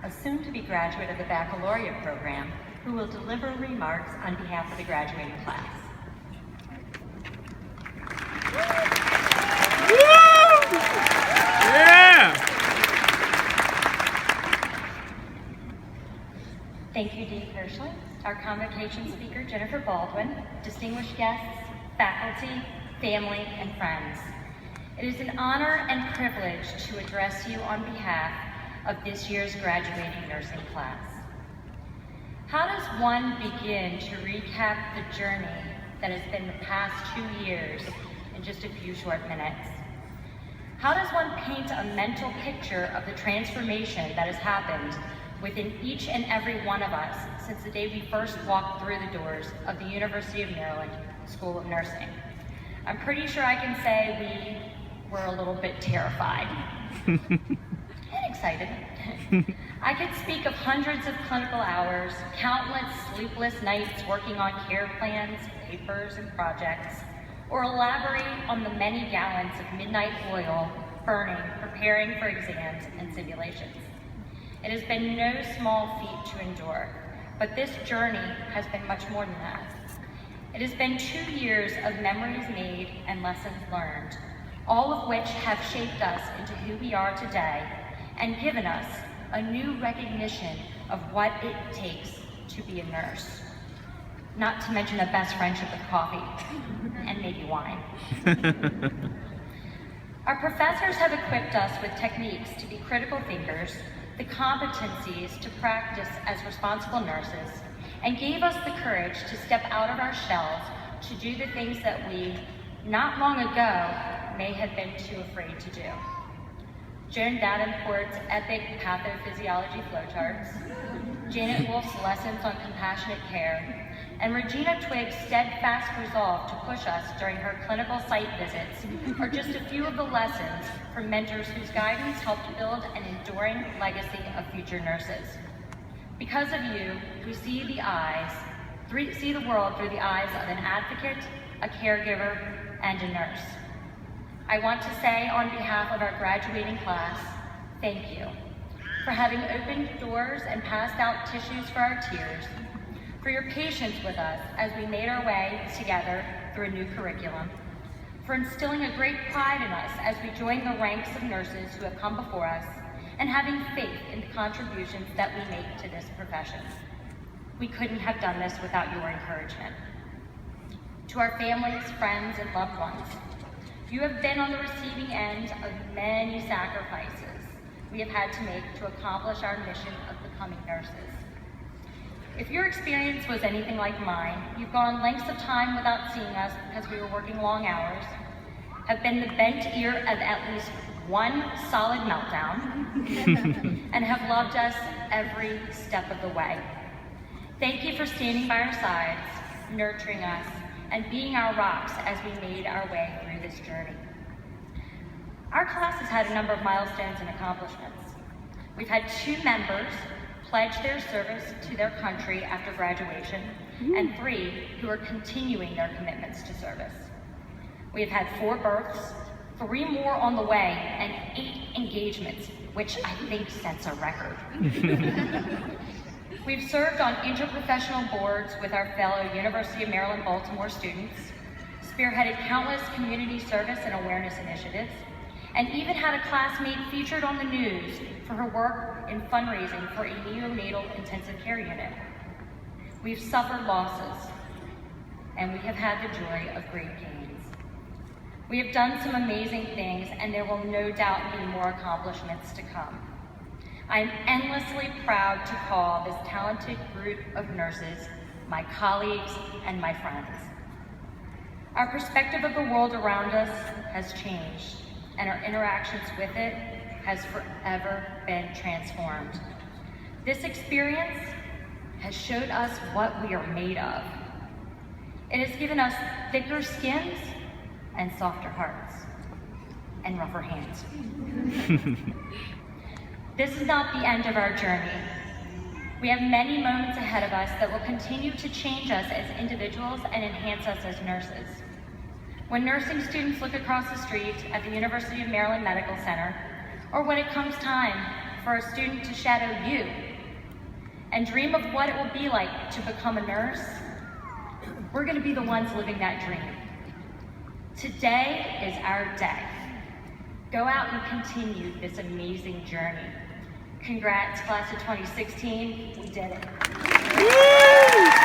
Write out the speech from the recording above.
a soon-to-be graduate of the baccalaureate program, who will deliver remarks on behalf of the graduating class. Yeah! Thank you, Dean Kirschley, our convocation speaker, Jennifer Baldwin, distinguished guests, faculty, family, and friends. It is an honor and privilege to address you on behalf of this year's graduating nursing class. How does one begin to recap the journey that has been the past 2 years in just a few short minutes? How does one paint a mental picture of the transformation that has happened within each and every one of us since the day we first walked through the doors of the University of Maryland School of Nursing? I'm pretty sure I can say we were a little bit terrified and excited. I could speak of hundreds of clinical hours, countless sleepless nights working on care plans, papers, and projects, or elaborate on the many gallons of midnight oil burning, preparing for exams and simulations. It has been no small feat to endure, but this journey has been much more than that. It has been 2 years of memories made and lessons learned, all of which have shaped us into who we are today and given us a new recognition of what it takes to be a nurse. Not to mention a best friendship with coffee and maybe wine. Our professors have equipped us with techniques to be critical thinkers, the competencies to practice as responsible nurses, and gave us the courage to step out of our shells to do the things that we, not long ago, may have been too afraid to do. Joan Davenport's epic pathophysiology flowcharts, Janet Wolf's lessons on compassionate care, and Regina Twig's steadfast resolve to push us during her clinical site visits are just a few of the lessons from mentors whose guidance helped build an enduring legacy of future nurses. Because of you, we see the world through the eyes of an advocate, a caregiver, and a nurse. I want to say on behalf of our graduating class, thank you for having opened doors and passed out tissues for our tears, for your patience with us as we made our way together through a new curriculum, for instilling a great pride in us as we join the ranks of nurses who have come before us, and having faith in the contributions that we make to this profession. We couldn't have done this without your encouragement. To our families, friends, and loved ones, you have been on the receiving end of many sacrifices we have had to make to accomplish our mission of becoming nurses. If your experience was anything like mine, you've gone lengths of time without seeing us because we were working long hours, have been the bent ear of at least one solid meltdown, and have loved us every step of the way. Thank you for standing by our sides, nurturing us, and being our rocks as we made our way through this journey. Our class has had a number of milestones and accomplishments. We've had 2 members pledge their service to their country after graduation, and 3 who are continuing their commitments to service. We have had 4 births, 3 more on the way, and 8 engagements, which I think sets a record. We've served on interprofessional boards with our fellow University of Maryland Baltimore students, spearheaded countless community service and awareness initiatives, and even had a classmate featured on the news for her work in fundraising for a neonatal intensive care unit. We've suffered losses, and we have had the joy of great gains. We have done some amazing things, and there will no doubt be more accomplishments to come. I am endlessly proud to call this talented group of nurses my colleagues and my friends. Our perspective of the world around us has changed, and our interactions with it has forever been transformed. This experience has showed us what we are made of. It has given us thicker skins and softer hearts and rougher hands. This is not the end of our journey. We have many moments ahead of us that will continue to change us as individuals and enhance us as nurses. When nursing students look across the street at the University of Maryland Medical Center, or when it comes time for a student to shadow you and dream of what it will be like to become a nurse, we're going to be the ones living that dream. Today is our day. Go out and continue this amazing journey. Congrats, class of 2016, we did it.